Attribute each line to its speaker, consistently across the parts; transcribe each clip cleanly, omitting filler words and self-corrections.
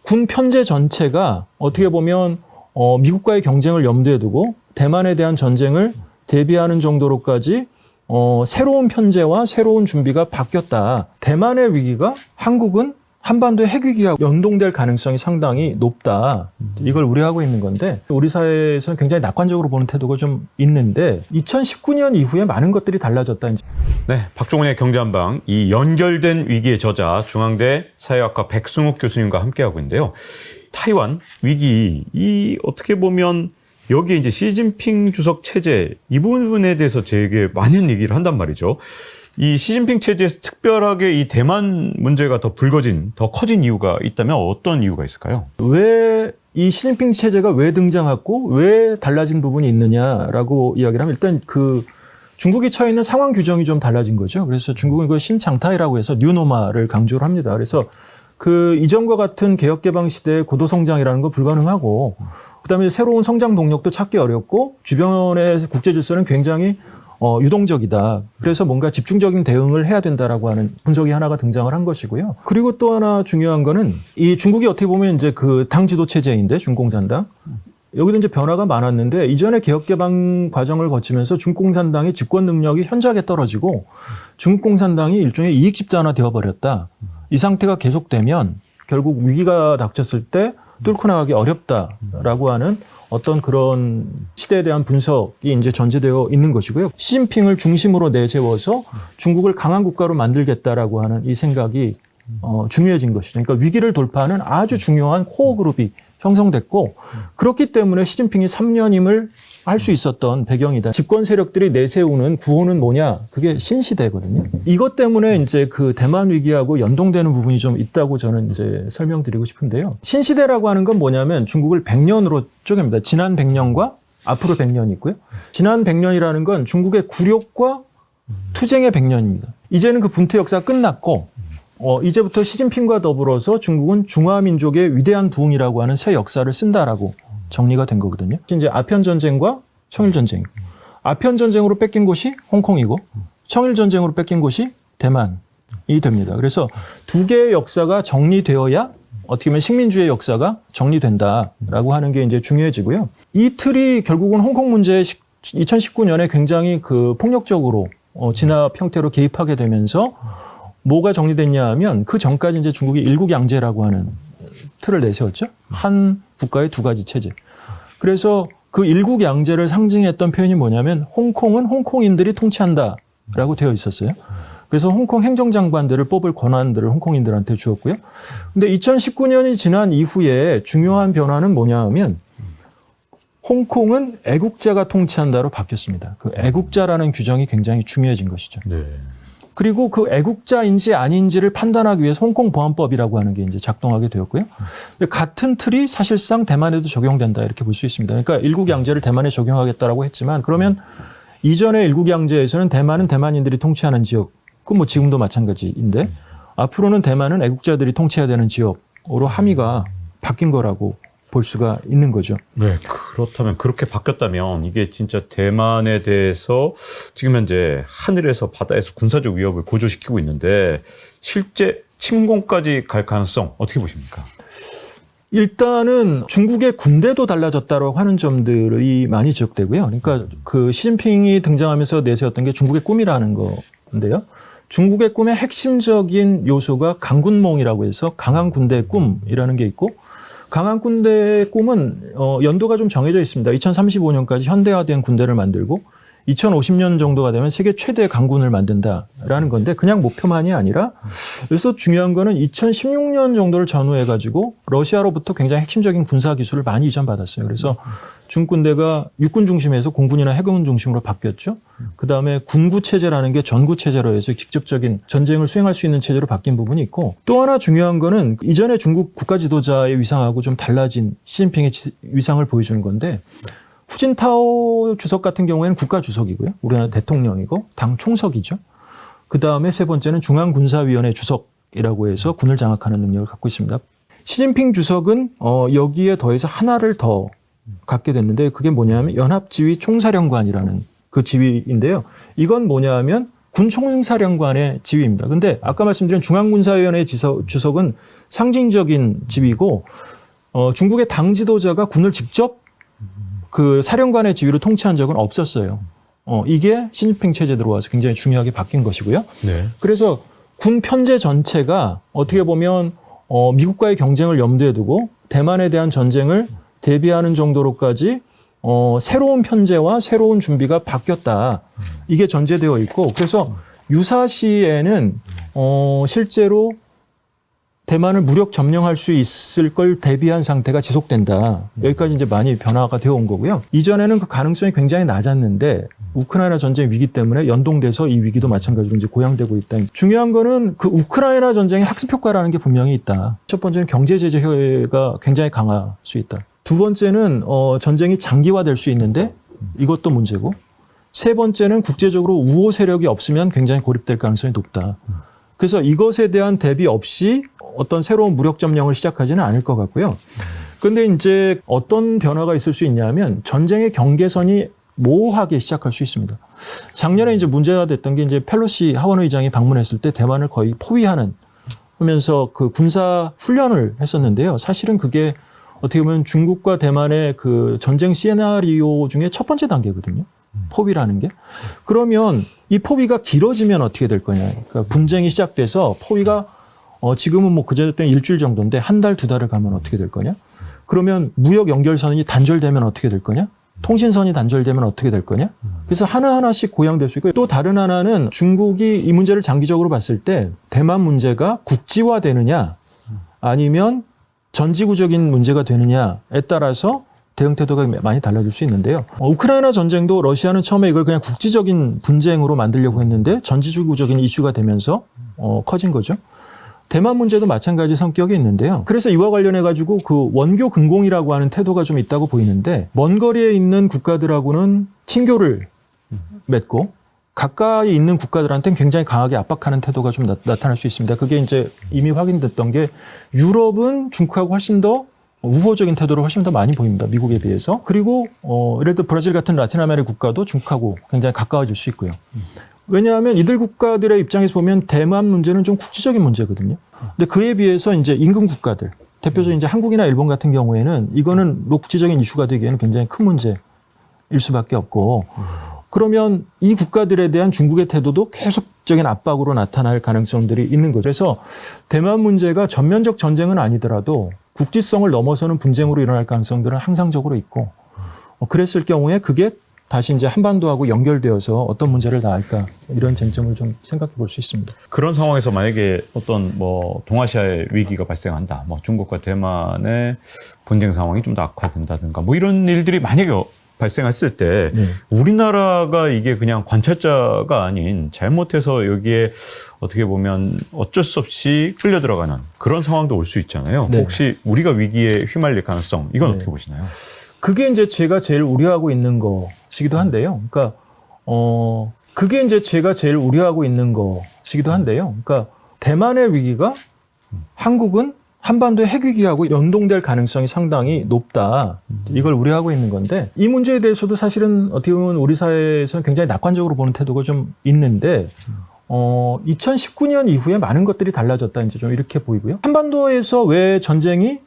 Speaker 1: 군 편제 전체가 어떻게 보면 미국과의 경쟁을 염두에 두고 대만에 대한 전쟁을 대비하는 정도로까지 새로운 편제와 새로운 준비가 바뀌었다. 대만의 위기가 한국은 한반도의 핵위기와 연동될 가능성이 상당히 높다. 이걸 우려하고 있는 건데 우리 사회에서는 굉장히 낙관적으로 보는 태도가 좀 있는데 2019년 이후에 많은 것들이 달라졌다.
Speaker 2: 네, 박종훈의 경제한방, 이 연결된 위기의 저자 중앙대 사회학과 백승욱 교수님과 함께하고 있는데요. 타이완 위기, 이 어떻게 보면 여기에 이제 시진핑 주석 체제 이 부분에 대해서 되게 많은 얘기를 한단 말이죠. 이 시진핑 체제에서 특별하게 이 대만 문제가 더 불거진, 더 커진 이유가 있다면 어떤 이유가 있을까요?
Speaker 1: 왜 이 시진핑 체제가 왜 등장했고 왜 달라진 부분이 있느냐라고 이야기를 하면 일단 그 중국이 처해 있는 상황 규정이 좀 달라진 거죠. 그래서 중국은 그 신장타이라고 해서 뉴노마를 강조를 합니다. 그래서 그 이전과 같은 개혁개방 시대의 고도성장이라는 건 불가능하고 그다음에 새로운 성장 동력도 찾기 어렵고 주변의 국제 질서는 굉장히 유동적이다. 그래서 뭔가 집중적인 대응을 해야 된다라고 하는 분석이 하나가 등장을 한 것이고요. 그리고 또 하나 중요한 거는 이 중국이 어떻게 보면 이제 그 당 지도 체제인데 중공산당. 여기도 이제 변화가 많았는데 이전에 개혁개방 과정을 거치면서 중공산당의 집권 능력이 현저하게 떨어지고 중공산당이 일종의 이익 집단화 되어버렸다. 이 상태가 계속되면 결국 위기가 닥쳤을 때 뚫고 나가기 어렵다라고 하는 어떤 그런 시대에 대한 분석이 이제 전제되어 있는 것이고요. 시진핑을 중심으로 내세워서 중국을 강한 국가로 만들겠다라고 하는 이 생각이 중요해진 것이죠. 그러니까 위기를 돌파하는 아주 중요한 코어 그룹이 형성됐고 그렇기 때문에 시진핑이 3년임을 할 수 있었던 배경이다. 집권 세력들이 내세우는 구호는 뭐냐? 그게 신시대거든요. 이것 때문에 이제 그 대만 위기하고 연동되는 부분이 좀 있다고 저는 이제 설명드리고 싶은데요. 신시대라고 하는 건 뭐냐면 중국을 100년으로 쪼갭니다. 지난 100년과 앞으로 100년이 있고요. 지난 100년이라는 건 중국의 굴욕과 투쟁의 100년입니다. 이제는 그 분투 역사가 끝났고 이제부터 시진핑과 더불어서 중국은 중화민족의 위대한 부흥이라고 하는 새 역사를 쓴다라고 정리가 된 거거든요. 이제 아편전쟁과 청일전쟁. 아편전쟁으로 뺏긴 곳이 홍콩이고 청일전쟁으로 뺏긴 곳이 대만이 됩니다. 그래서 두 개의 역사가 정리되어야 어떻게 보면 식민주의 역사가 정리된다라고 하는 게 이제 중요해지고요. 이 틀이 결국은 홍콩 문제에 2019년에 굉장히 그 폭력적으로 진압 형태로 개입하게 되면서 뭐가 정리됐냐 하면 그 전까지 이제 중국이 일국양제라고 하는 틀을 내세웠죠. 한 국가의 두 가지 체제. 그래서 그 일국양제를 상징했던 표현이 뭐냐면 홍콩은 홍콩인들이 통치한다라고 되어 있었어요. 그래서 홍콩 행정장관들을 뽑을 권한들을 홍콩인들한테 주었고요. 근데 2019년이 지난 이후에 중요한 변화는 뭐냐 하면 홍콩은 애국자가 통치한다로 바뀌었습니다. 그 애국자라는 규정이 굉장히 중요해진 것이죠.
Speaker 2: 네.
Speaker 1: 그리고 그 애국자인지 아닌지를 판단하기 위해서 홍콩 보안법이라고 하는 게 이제 작동하게 되었고요. 같은 틀이 사실상 대만에도 적용된다 이렇게 볼 수 있습니다. 그러니까 일국양제를 대만에 적용하겠다라고 했지만 그러면 이전의 일국양제에서는 대만은 대만인들이 통치하는 지역, 그건 뭐 지금도 마찬가지인데 앞으로는 대만은 애국자들이 통치해야 되는 지역으로 함의가 바뀐 거라고 볼 수가 있는 거죠.
Speaker 2: 네, 그렇다면 그렇게 바뀌었다면 이게 진짜 대만에 대해서 지금 현재 하늘에서 바다에서 군사적 위협을 고조시키고 있는데 실제 침공까지 갈 가능성 어떻게 보십니까?
Speaker 1: 일단은 중국의 군대도 달라졌다고 하는 점들이 많이 지적되고요. 그러니까 그 시진핑이 등장하면서 내세웠던 게 중국의 꿈이라는 건데요. 중국의 꿈의 핵심적인 요소가 강군몽이라고 해서 강한 군대의 꿈이라는 게 있고 강한 군대의 꿈은 연도가 좀 정해져 있습니다. 2035년까지 현대화된 군대를 만들고 2050년 정도가 되면 세계 최대 강군을 만든다라는 건데 그냥 목표만이 아니라 그래서 중요한 거는 2016년 정도를 전후해가지고 러시아로부터 굉장히 핵심적인 군사 기술을 많이 이전받았어요. 그래서 중군대가 육군 중심에서 공군이나 해군 중심으로 바뀌었죠. 그다음에 군구 체제라는 게 전구 체제로 해서 직접적인 전쟁을 수행할 수 있는 체제로 바뀐 부분이 있고 또 하나 중요한 거는 이전에 중국 국가 지도자의 위상하고 좀 달라진 시진핑의 위상을 보여주는 건데 후진타오 주석 같은 경우에는 국가 주석이고요. 우리나라 대통령이고 당 총석이죠. 그다음에 세 번째는 중앙군사위원회 주석이라고 해서 군을 장악하는 능력을 갖고 있습니다. 시진핑 주석은 여기에 더해서 하나를 더 갖게 됐는데 그게 뭐냐면 연합지휘 총사령관이라는 그 지위인데요. 이건 뭐냐 하면 군총사령관의 지위입니다. 근데 아까 말씀드린 중앙군사위원회 주석은 상징적인 지위고 중국의 당 지도자가 군을 직접 그 사령관의 지위로 통치한 적은 없었어요. 이게 시진핑 체제 들어와서 굉장히 중요하게 바뀐 것이고요.
Speaker 2: 네.
Speaker 1: 그래서 군 편제 전체가 어떻게 보면 미국과의 경쟁을 염두에 두고 대만에 대한 전쟁을 대비하는 정도로까지 새로운 편제와 새로운 준비가 바뀌었다. 이게 전제되어 있고 그래서 유사시에는 실제로 대만을 무력 점령할 수 있을 걸 대비한 상태가 지속된다. 여기까지 이제 많이 변화가 되어 온 거고요. 이전에는 그 가능성이 굉장히 낮았는데 우크라이나 전쟁 위기 때문에 연동돼서 이 위기도 마찬가지로 이제 고양되고 있다. 중요한 거는 그 우크라이나 전쟁의 학습 효과라는 게 분명히 있다. 첫 번째는 경제 제재 효과가 굉장히 강할 수 있다. 두 번째는 전쟁이 장기화될 수 있는데 이것도 문제고 세 번째는 국제적으로 우호 세력이 없으면 굉장히 고립될 가능성이 높다. 그래서 이것에 대한 대비 없이 어떤 새로운 무력 점령을 시작하지는 않을 것 같고요. 그런데 이제 어떤 변화가 있을 수 있냐면 전쟁의 경계선이 모호하게 시작할 수 있습니다. 작년에 이제 문제가 됐던 게 이제 펠로시 하원의장이 방문했을 때 대만을 거의 포위하는 하면서 그 군사 훈련을 했었는데요. 사실은 그게 어떻게 보면 중국과 대만의 그 전쟁 시나리오 중에 첫 번째 단계거든요. 포위라는 게. 그러면 이 포위가 길어지면 어떻게 될 거냐. 그러니까 분쟁이 시작돼서 포위가 지금은 뭐 그제 때는 일주일 정도인데 한 달, 두 달을 가면 어떻게 될 거냐. 그러면 무역 연결선이 단절되면 어떻게 될 거냐. 통신선이 단절되면 어떻게 될 거냐. 그래서 하나하나씩 고양될 수 있고 또 다른 하나는 중국이 이 문제를 장기적으로 봤을 때 대만 문제가 국지화되느냐 아니면 전지구적인 문제가 되느냐에 따라서 대응 태도가 많이 달라질 수 있는데요. 우크라이나 전쟁도 러시아는 처음에 이걸 그냥 국지적인 분쟁으로 만들려고 했는데 전지구적인 이슈가 되면서 커진 거죠. 대만 문제도 마찬가지 성격이 있는데요. 그래서 이와 관련해 가지고 그 원교 근공이라고 하는 태도가 좀 있다고 보이는데 먼 거리에 있는 국가들하고는 친교를 맺고 가까이 있는 국가들한테는 굉장히 강하게 압박하는 태도가 좀 나타날 수 있습니다. 그게 이제 이미 확인됐던 게 유럽은 중국하고 훨씬 더 우호적인 태도를 훨씬 더 많이 보입니다. 미국에 비해서. 그리고 예를 들어 브라질 같은 라틴 아메리카 국가도 중국하고 굉장히 가까워질 수 있고요. 왜냐하면 이들 국가들의 입장에서 보면 대만 문제는 좀 국지적인 문제거든요. 근데 그에 비해서 이제 인근 국가들, 대표적으로 이제 한국이나 일본 같은 경우에는 이거는 국지적인 이슈가 되기에는 굉장히 큰 문제일 수밖에 없고 그러면 이 국가들에 대한 중국의 태도도 계속적인 압박으로 나타날 가능성들이 있는 거죠. 그래서 대만 문제가 전면적 전쟁은 아니더라도 국지성을 넘어서는 분쟁으로 일어날 가능성들은 항상적으로 있고 그랬을 경우에 그게 다시 이제 한반도하고 연결되어서 어떤 문제를 낳을까 이런 쟁점을 좀 생각해 볼 수 있습니다.
Speaker 2: 그런 상황에서 만약에 어떤 뭐 동아시아의 위기가 발생한다, 뭐 중국과 대만의 분쟁 상황이 좀 더 악화된다든가 뭐 이런 일들이 만약에 발생했을 때
Speaker 1: 네.
Speaker 2: 우리나라가 이게 그냥 관찰자가 아닌 잘못해서 여기에 어떻게 보면 어쩔 수 없이 끌려 들어가는 그런 상황도 올 수 있잖아요.
Speaker 1: 네.
Speaker 2: 혹시 우리가 위기에 휘말릴 가능성 이건
Speaker 1: 네.
Speaker 2: 어떻게 보시나요?
Speaker 1: 그게 이제 제가 제일 우려하고 있는 것이기도 한데요. 그러니까 그게 이제 제가 제일 우려하고 있는 것이기도 한데요. 그러니까 대만의 위기가 한국은 한반도의 핵위기하고 연동될 가능성이 상당히 높다. 이걸 우려하고 있는 건데 이 문제에 대해서도 사실은 어떻게 보면 우리 사회에서는 굉장히 낙관적으로 보는 태도가 좀 있는데 2019년 이후에 많은 것들이 달라졌다. 이제 좀 이렇게 보이고요. 한반도에서 왜 전쟁이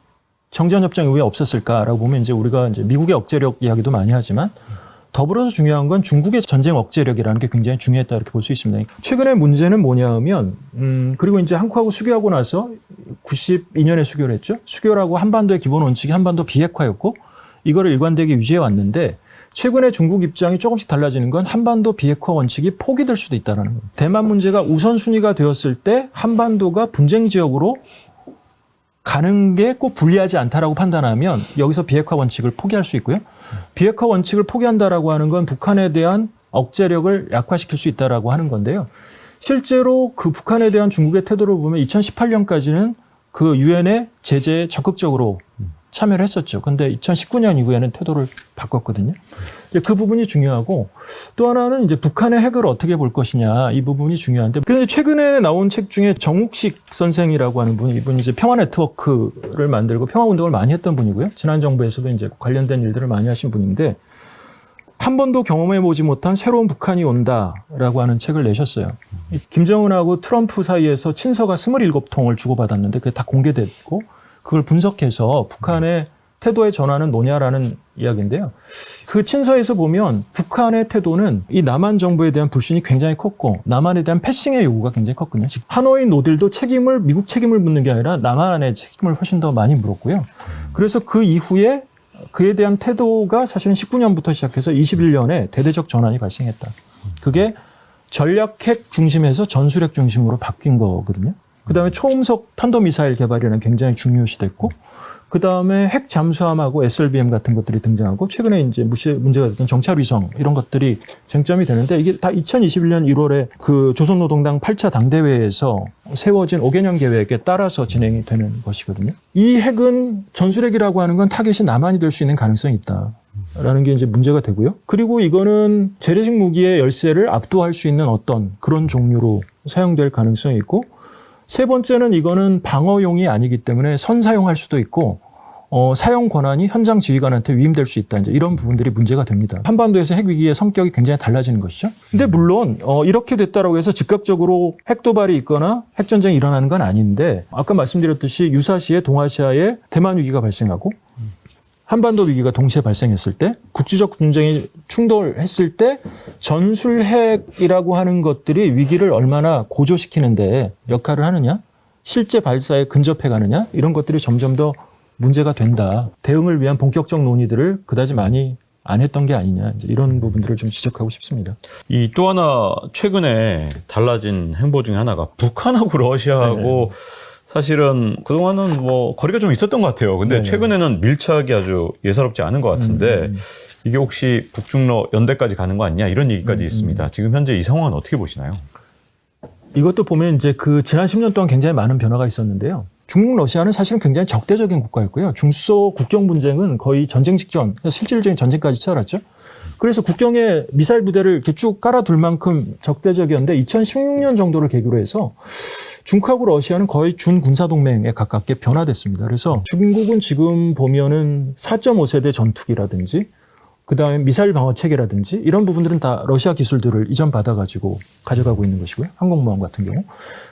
Speaker 1: 정전협정 이후에 없었을까라고 보면 이제 우리가 이제 미국의 억제력 이야기도 많이 하지만 더불어서 중요한 건 중국의 전쟁 억제력이라는 게 굉장히 중요했다 이렇게 볼 수 있습니다. 최근의 문제는 뭐냐면 그리고 이제 한국하고 수교하고 나서 92년에 수교를 했죠. 수교라고 한반도의 기본 원칙이 한반도 비핵화였고 이거를 일관되게 유지해 왔는데 최근에 중국 입장이 조금씩 달라지는 건 한반도 비핵화 원칙이 포기될 수도 있다는 겁니다. 대만 문제가 우선순위가 되었을 때 한반도가 분쟁 지역으로 가는 게 꼭 불리하지 않다라고 판단하면 여기서 비핵화 원칙을 포기할 수 있고요. 비핵화 원칙을 포기한다라고 하는 건 북한에 대한 억제력을 약화시킬 수 있다라고 하는 건데요. 실제로 그 북한에 대한 중국의 태도를 보면 2018년까지는 그 유엔의 제재에 적극적으로 참여를 했었죠. 근데 2019년 이후에는 태도를 바꿨거든요. 그 부분이 중요하고 또 하나는 이제 북한의 핵을 어떻게 볼 것이냐 이 부분이 중요한데 근데 최근에 나온 책 중에 정욱식 선생이라고 하는 분이 이분이 이제 평화 네트워크를 만들고 평화 운동을 많이 했던 분이고요. 지난 정부에서도 이제 관련된 일들을 많이 하신 분인데 한 번도 경험해보지 못한 새로운 북한이 온다라고 하는 책을 내셨어요. 김정은하고 트럼프 사이에서 친서가 27통을 주고받았는데 그게 다 공개됐고 그걸 분석해서 북한의 태도의 전환은 뭐냐라는 이야기인데요. 그 친서에서 보면 북한의 태도는 이 남한 정부에 대한 불신이 굉장히 컸고 남한에 대한 패싱의 요구가 굉장히 컸거든요. 하노이 노딜도 미국 책임을 묻는 게 아니라 남한의 책임을 훨씬 더 많이 물었고요. 그래서 그 이후에 그에 대한 태도가 사실은 19년부터 시작해서 21년에 대대적 전환이 발생했다. 그게 전략핵 중심에서 전술핵 중심으로 바뀐 거거든요. 그다음에 초음속 탄도미사일 개발이라는 굉장히 중요시됐고 그다음에 핵 잠수함하고 SLBM 같은 것들이 등장하고 최근에 이제 문제가 됐던 정찰 위성 이런 것들이 쟁점이 되는데 이게 다 2021년 1월에 그 조선노동당 8차 당대회에서 세워진 5개년 계획에 따라서 진행이 되는 것이거든요. 이 핵은 전술핵이라고 하는 건 타겟이 남한이 될 수 있는 가능성이 있다라는 게 이제 문제가 되고요. 그리고 이거는 재래식 무기의 열세를 압도할 수 있는 어떤 그런 종류로 사용될 가능성이 있고 세 번째는 이거는 방어용이 아니기 때문에 선사용할 수도 있고 사용 권한이 현장 지휘관한테 위임될 수 있다. 이제 이런 부분들이 문제가 됩니다. 한반도에서 핵 위기의 성격이 굉장히 달라지는 것이죠. 근데 물론 이렇게 됐다라고 해서 즉각적으로 핵 도발이 있거나 핵 전쟁이 일어나는 건 아닌데 아까 말씀드렸듯이 유사시에 동아시아에 대만 위기가 발생하고 한반도 위기가 동시에 발생했을 때 국지적 분쟁이 충돌했을 때 전술핵이라고 하는 것들이 위기를 얼마나 고조시키는데 역할을 하느냐 실제 발사에 근접해 가느냐 이런 것들이 점점 더 문제가 된다. 대응을 위한 본격적 논의들을 그다지 많이 안 했던 게 아니냐 이제 이런 부분들을 좀 지적하고 싶습니다.
Speaker 2: 이 또 하나 최근에 달라진 행보 중에 하나가 북한하고 러시아하고 사실은 그동안은 뭐 거리가 좀 있었던 것 같아요. 근데
Speaker 1: 네네.
Speaker 2: 최근에는 밀착이 아주 예사롭지 않은 것 같은데 이게 혹시 북중러 연대까지 가는 거 아니냐 이런 얘기까지 있습니다. 지금 현재 이 상황은 어떻게 보시나요?
Speaker 1: 이것도 보면 이제 그 지난 10년 동안 굉장히 많은 변화가 있었는데요. 중국, 러시아는 사실은 굉장히 적대적인 국가였고요. 중소 국경 분쟁은 거의 전쟁 직전, 실질적인 전쟁까지 치달았죠. 그래서 국경에 미사일 부대를 이렇게 쭉 깔아둘 만큼 적대적이었는데 2016년 정도를 계기로 해서 중국하고 러시아는 거의 준군사동맹에 가깝게 변화됐습니다. 그래서 중국은 지금 보면은 4.5세대 전투기라든지 그다음에 미사일 방어 체계라든지 이런 부분들은 다 러시아 기술들을 이전받아가지고 가져가고 있는 것이고요. 항공모함 같은 경우.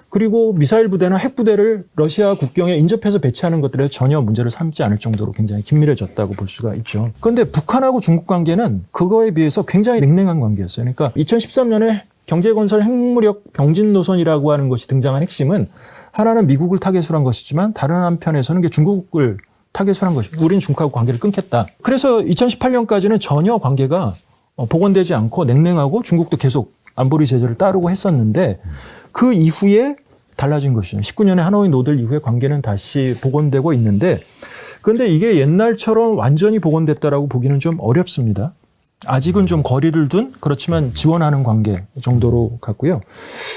Speaker 1: 그리고 미사일 부대나 핵 부대를 러시아 국경에 인접해서 배치하는 것들에 전혀 문제를 삼지 않을 정도로 굉장히 긴밀해졌다고 볼 수가 있죠. 그런데 북한하고 중국 관계는 그거에 비해서 굉장히 냉랭한 관계였어요. 그러니까 2013년에 경제건설 핵무력 병진 노선이라고 하는 것이 등장한 핵심은 하나는 미국을 타겟으로 한 것이지만 다른 한편에서는 게 중국을 타겟으로 한 것입니다. 우린 중국하고 관계를 끊겠다. 그래서 2018년까지는 전혀 관계가 복원되지 않고 냉랭하고 중국도 계속 안보리 제재를 따르고 했었는데 그 이후에 달라진 것이죠. 19년에 하노이 노딜 이후에 관계는 다시 복원되고 있는데 그런데 이게 옛날처럼 완전히 복원됐다라고 보기는 좀 어렵습니다. 아직은 좀 거리를 둔 그렇지만 지원하는 관계 정도로 갔고요.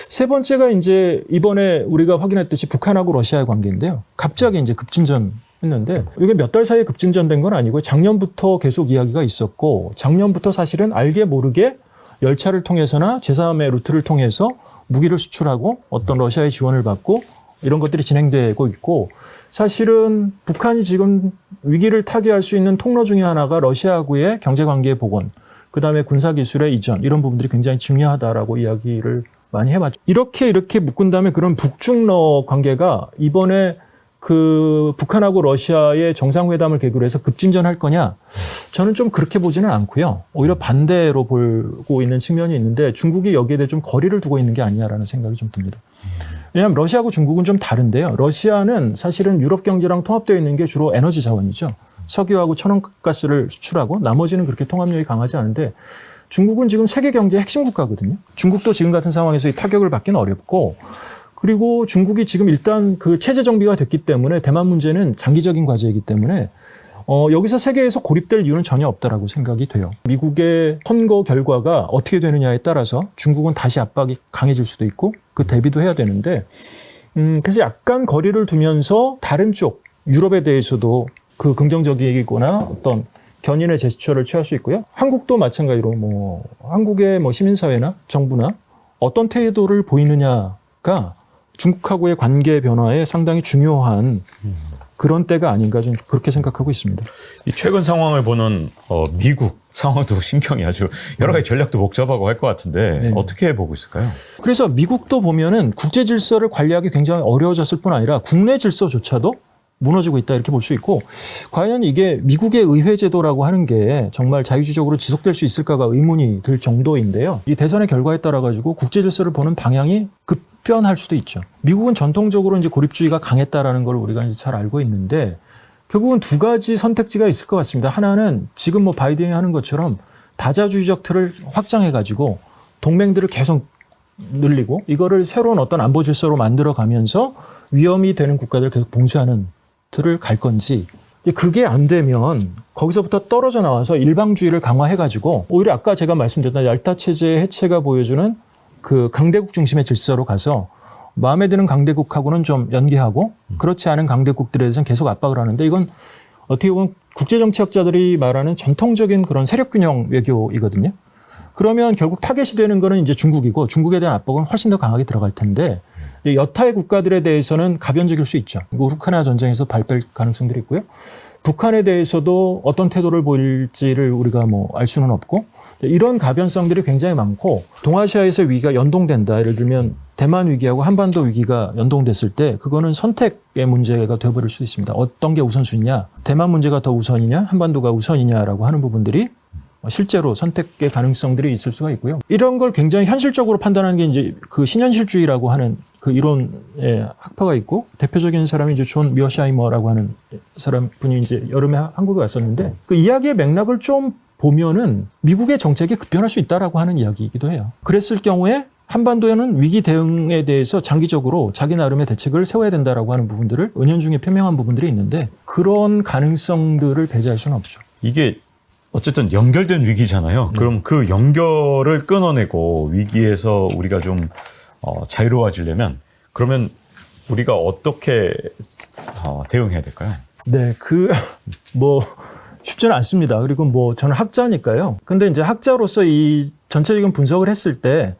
Speaker 1: 세 번째가 이제 이번에 우리가 확인했듯이 북한하고 러시아의 관계인데요. 갑자기 이제 급진전했는데 이게 몇 달 사이에 급진전된 건 아니고 작년부터 계속 이야기가 있었고 작년부터 사실은 알게 모르게 열차를 통해서나 제3의 루트를 통해서 무기를 수출하고 어떤 러시아의 지원을 받고 이런 것들이 진행되고 있고 사실은 북한이 지금 위기를 타개할 수 있는 통로 중에 하나가 러시아하고의 경제관계의 복원, 그다음에 군사기술의 이전 이런 부분들이 굉장히 중요하다라고 이야기를 많이 해봤죠. 이렇게 묶은 다음에 그런 북중러 관계가 이번에 그 북한하고 러시아의 정상회담을 계기로 해서 급진전할 거냐? 저는 좀 그렇게 보지는 않고요. 오히려 반대로 보고 있는 측면이 있는데 중국이 여기에 대해 좀 거리를 두고 있는 게 아니냐라는 생각이 좀 듭니다. 왜냐하면 러시아하고 중국은 좀 다른데요. 러시아는 사실은 유럽 경제랑 통합되어 있는 게 주로 에너지 자원이죠. 석유하고 천연가스를 수출하고 나머지는 그렇게 통합력이 강하지 않은데 중국은 지금 세계 경제의 핵심 국가거든요. 중국도 지금 같은 상황에서 이 타격을 받기는 어렵고 그리고 중국이 지금 일단 그 체제 정비가 됐기 때문에 대만 문제는 장기적인 과제이기 때문에 여기서 세계에서 고립될 이유는 전혀 없다라고 생각이 돼요. 미국의 선거 결과가 어떻게 되느냐에 따라서 중국은 다시 압박이 강해질 수도 있고 그 대비도 해야 되는데 그래서 약간 거리를 두면서 다른 쪽 유럽에 대해서도 그 긍정적이거나 어떤 견인의 제스처를 취할 수 있고요. 한국도 마찬가지로 한국의 시민사회나 정부나 어떤 태도를 보이느냐가 중국하고의 관계 변화에 상당히 중요한 그런 때가 아닌가 좀 그렇게 생각하고 있습니다.
Speaker 2: 이 최근 상황을 보는 미국 상황도 신경이 아주 여러 가지 전략도 복잡하고 할 것 같은데
Speaker 1: 네.
Speaker 2: 어떻게 보고 있을까요?
Speaker 1: 그래서 미국도 보면은 국제 질서를 관리하기 굉장히 어려워졌을 뿐 아니라 국내 질서조차도 무너지고 있다 이렇게 볼 수 있고 과연 이게 미국의 의회 제도라고 하는 게 정말 자유주의적으로 지속될 수 있을까가 의문이 들 정도인데요. 이 대선의 결과에 따라 가지고 국제 질서를 보는 방향이 급변할 수도 있죠. 미국은 전통적으로 이제 고립주의가 강했다라는 걸 우리가 이제 잘 알고 있는데 결국은 두 가지 선택지가 있을 것 같습니다. 하나는 지금 뭐 바이든이 하는 것처럼 다자주의적 틀을 확장해 가지고 동맹들을 계속 늘리고 이거를 새로운 어떤 안보 질서로 만들어 가면서 위험이 되는 국가들을 계속 봉쇄하는 틀을 갈 건지 그게 안 되면 거기서부터 떨어져 나와서 일방주의를 강화해 가지고 오히려 아까 제가 말씀드렸던 얄타 체제의 해체가 보여주는 그 강대국 중심의 질서로 가서 마음에 드는 강대국하고는 좀 연계하고 그렇지 않은 강대국들에 대해서는 계속 압박을 하는데 이건 어떻게 보면 국제정치학자들이 말하는 전통적인 그런 세력균형 외교이거든요. 그러면 결국 타겟이 되는 거는 이제 중국이고 중국에 대한 압박은 훨씬 더 강하게 들어갈 텐데 여타의 국가들에 대해서는 가변적일 수 있죠. 우크라이나 전쟁에서 발뺄 가능성들이 있고요. 북한에 대해서도 어떤 태도를 보일지를 우리가 뭐 알 수는 없고 이런 가변성들이 굉장히 많고 동아시아에서 위기가 연동된다. 예를 들면 대만 위기하고 한반도 위기가 연동됐을 때 그거는 선택의 문제가 되어버릴 수 있습니다. 어떤 게 우선순위냐. 대만 문제가 더 우선이냐 한반도가 우선이냐라고 하는 부분들이 실제로 선택의 가능성들이 있을 수가 있고요. 이런 걸 굉장히 현실적으로 판단하는 게 이제 그 신현실주의라고 하는 그 이론의 학파가 있고 대표적인 사람이 이제 존 미어샤이머라고 하는 사람 분이 이제 여름에 한국에 왔었는데 그 이야기의 맥락을 좀 보면은 미국의 정책이 급변할 수 있다라고 하는 이야기이기도 해요. 그랬을 경우에 한반도에는 위기 대응에 대해서 장기적으로 자기 나름의 대책을 세워야 된다라고 하는 부분들을 은연중에 표명한 부분들이 있는데 그런 가능성들을 배제할 수는 없죠.
Speaker 2: 이게 어쨌든 연결된 위기잖아요. 그럼 그 연결을 끊어내고 위기에서 우리가 좀 자유로워지려면 그러면 우리가 어떻게 대응해야 될까요?
Speaker 1: 네, 쉽지는 않습니다. 그리고 뭐 저는 학자니까요. 근데 이제 학자로서 이 전체적인 분석을 했을 때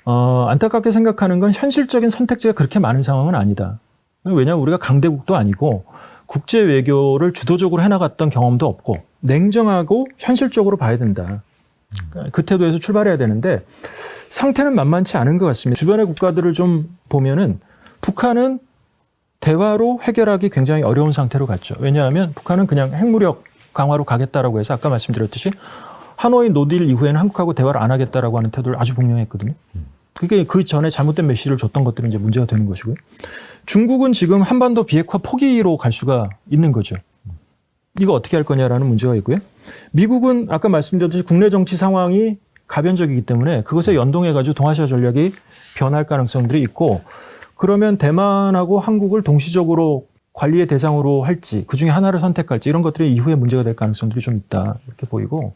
Speaker 1: 안타깝게 생각하는 건 현실적인 선택지가 그렇게 많은 상황은 아니다. 왜냐하면 우리가 강대국도 아니고 국제 외교를 주도적으로 해나갔던 경험도 없고 냉정하고 현실적으로 봐야 된다. 그 태도에서 출발해야 되는데 상태는 만만치 않은 것 같습니다. 주변의 국가들을 좀 보면은 북한은 대화로 해결하기 굉장히 어려운 상태로 갔죠. 왜냐하면 북한은 그냥 핵무력 강화로 가겠다라고 해서 아까 말씀드렸듯이 하노이 노딜 이후에는 한국하고 대화를 안 하겠다라고 하는 태도를 아주 분명했거든요. 그게 그 전에 잘못된 메시지를 줬던 것들은 이제 문제가 되는 것이고요. 중국은 지금 한반도 비핵화 포기로 갈 수가 있는 거죠. 이거 어떻게 할 거냐라는 문제가 있고요. 미국은 아까 말씀드렸듯이 국내 정치 상황이 가변적이기 때문에 그것에 연동해가지고 동아시아 전략이 변할 가능성들이 있고 그러면 대만하고 한국을 동시적으로 관리의 대상으로 할지 그중에 하나를 선택할지 이런 것들이 이후에 문제가 될 가능성들이 좀 있다 이렇게 보이고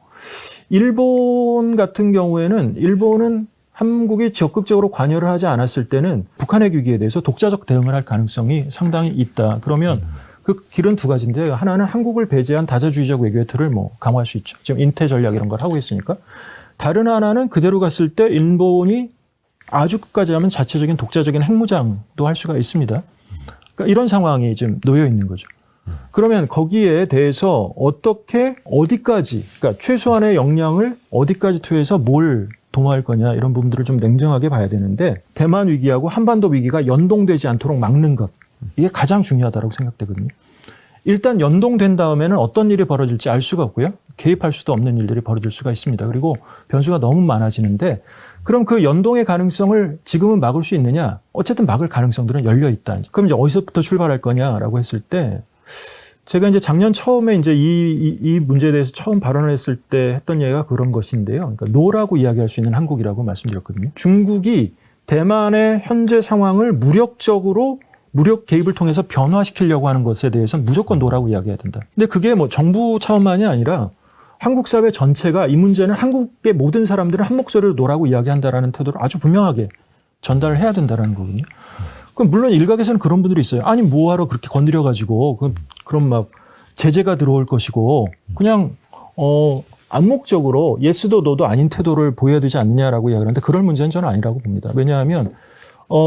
Speaker 1: 일본 같은 경우에는 일본은 한국이 적극적으로 관여를 하지 않았을 때는 북한의 위기에 대해서 독자적 대응을 할 가능성이 상당히 있다. 그러면 그 길은 두 가지인데요. 하나는 한국을 배제한 다자주의적 외교의 틀을 뭐 강화할 수 있죠. 지금 인태 전략 이런 걸 하고 있으니까. 다른 하나는 그대로 갔을 때 일본이 아주 끝까지 하면 자체적인 독자적인 핵무장도 할 수가 있습니다. 그러니까 이런 상황이 지금 놓여 있는 거죠. 그러면 거기에 대해서 어디까지, 그러니까 최소한의 역량을 어디까지 투여해서 뭘 도모할 거냐 이런 부분들을 좀 냉정하게 봐야 되는데 대만 위기하고 한반도 위기가 연동되지 않도록 막는 것 이게 가장 중요하다고 생각되거든요. 일단 연동된 다음에는 어떤 일이 벌어질지 알 수가 없고요. 개입할 수도 없는 일들이 벌어질 수가 있습니다. 그리고 변수가 너무 많아지는데 그럼 그 연동의 가능성을 지금은 막을 수 있느냐? 어쨌든 막을 가능성들은 열려 있다. 그럼 이제 어디서부터 출발할 거냐라고 했을 때 제가 이제 작년 처음에 이제 이 문제에 대해서 처음 발언을 했을 때 했던 얘기가 그런 것인데요. 그러니까 노라고 이야기할 수 있는 한국이라고 말씀드렸거든요. 중국이 대만의 현재 상황을 무력 개입을 통해서 변화시키려고 하는 것에 대해서는 무조건 노라고 이야기해야 된다. 근데 그게 뭐 정부 차원만이 아니라 한국 사회 전체가 이 문제는 한국의 모든 사람들은 한 목소리로 노라고 이야기한다라는 태도를 아주 분명하게 전달을 해야 된다는 거거든요. 그럼 물론 일각에서는 그런 분들이 있어요. 아니 뭐하러 그렇게 건드려가지고 그럼 막 제재가 들어올 것이고 그냥 암묵적으로 예스도 노도 아닌 태도를 보여야 되지 않느냐라고 이야기하는데 그럴 문제는 저는 아니라고 봅니다. 왜냐하면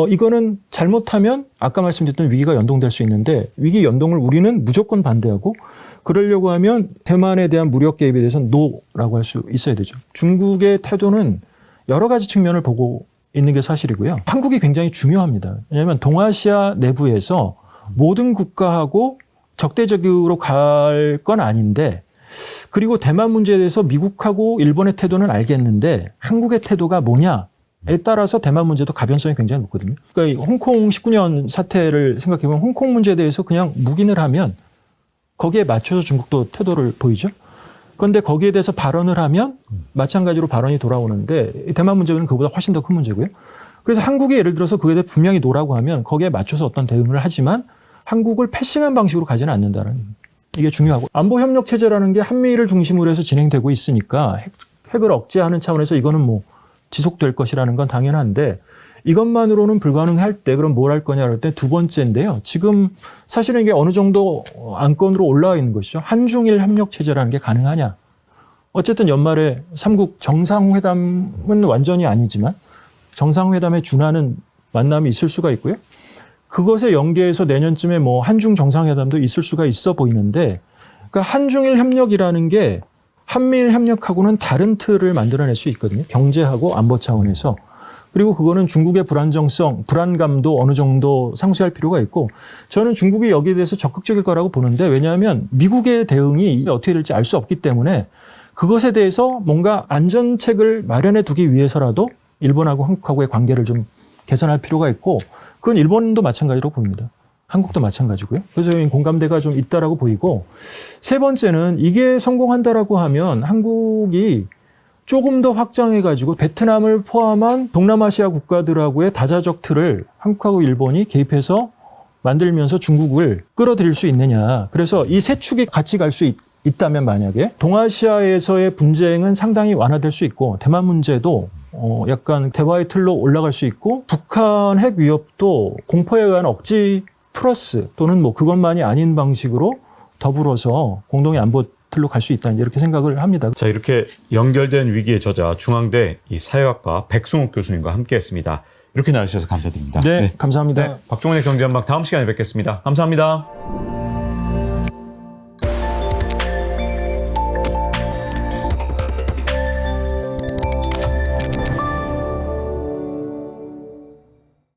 Speaker 1: 이거는 잘못하면 아까 말씀드렸던 위기가 연동될 수 있는데 위기 연동을 우리는 무조건 반대하고 그러려고 하면 대만에 대한 무력 개입에 대해서는 노라고 할 수 있어야 되죠. 중국의 태도는 여러 가지 측면을 보고 있는 게 사실이고요. 한국이 굉장히 중요합니다. 왜냐하면 동아시아 내부에서 모든 국가하고 적대적으로 갈 건 아닌데 그리고 대만 문제에 대해서 미국하고 일본의 태도는 알겠는데 한국의 태도가 뭐냐에 따라서 대만 문제도 가변성이 굉장히 높거든요. 그러니까 이 홍콩 19년 사태를 생각해보면 홍콩 문제에 대해서 그냥 묵인을 하면 거기에 맞춰서 중국도 태도를 보이죠. 그런데 거기에 대해서 발언을 하면 마찬가지로 발언이 돌아오는데 대만 문제는 그보다 훨씬 더 큰 문제고요. 그래서 한국이 예를 들어서 그에 대해 분명히 노라고 하면 거기에 맞춰서 어떤 대응을 하지만 한국을 패싱한 방식으로 가지는 않는다는 이게 중요하고 안보협력 체제라는 게 한미를 중심으로 해서 진행되고 있으니까 핵을 억제하는 차원에서 이거는 뭐 지속될 것이라는 건 당연한데 이것만으로는 불가능할 때 그럼 뭘 할 거냐 할 때 두 번째인데요. 지금 사실은 이게 어느 정도 안건으로 올라와 있는 것이죠. 한중일 협력 체제라는 게 가능하냐. 어쨌든 연말에 삼국 정상회담은 완전히 아니지만 정상회담에 준하는 만남이 있을 수가 있고요. 그것에 연계해서 내년쯤에 뭐 한중 정상회담도 있을 수가 있어 보이는데 그러니까 한중일 협력이라는 게 한미일 협력하고는 다른 틀을 만들어낼 수 있거든요. 경제하고 안보 차원에서. 그리고 그거는 중국의 불안정성, 불안감도 어느 정도 상쇄할 필요가 있고 저는 중국이 여기에 대해서 적극적일 거라고 보는데 왜냐하면 미국의 대응이 어떻게 될지 알 수 없기 때문에 그것에 대해서 뭔가 안전책을 마련해 두기 위해서라도 일본하고 한국하고의 관계를 좀 개선할 필요가 있고 그건 일본도 마찬가지로 보입니다. 한국도 마찬가지고요. 그래서 공감대가 좀 있다라고 보이고 세 번째는 이게 성공한다라고 하면 한국이 조금 더 확장해가지고 베트남을 포함한 동남아시아 국가들하고의 다자적 틀을 한국하고 일본이 개입해서 만들면서 중국을 끌어들일 수 있느냐. 그래서 이 세 축이 같이 갈 수 있다면 만약에 동아시아에서의 분쟁은 상당히 완화될 수 있고 대만 문제도 약간 대화의 틀로 올라갈 수 있고 북한 핵 위협도 공포에 의한 억지 플러스 또는 뭐 그것만이 아닌 방식으로 더불어서 공동의 안보 틀로 갈 수 있다 이렇게 생각을 합니다.
Speaker 2: 자, 이렇게 연결된 위기의 저자 중앙대 이 사회학과 백승욱 교수님과 함께했습니다. 이렇게 나와주셔서 감사드립니다.
Speaker 1: 네, 감사합니다.
Speaker 2: 네, 박종원의 경제한방 다음 시간에 뵙겠습니다. 감사합니다.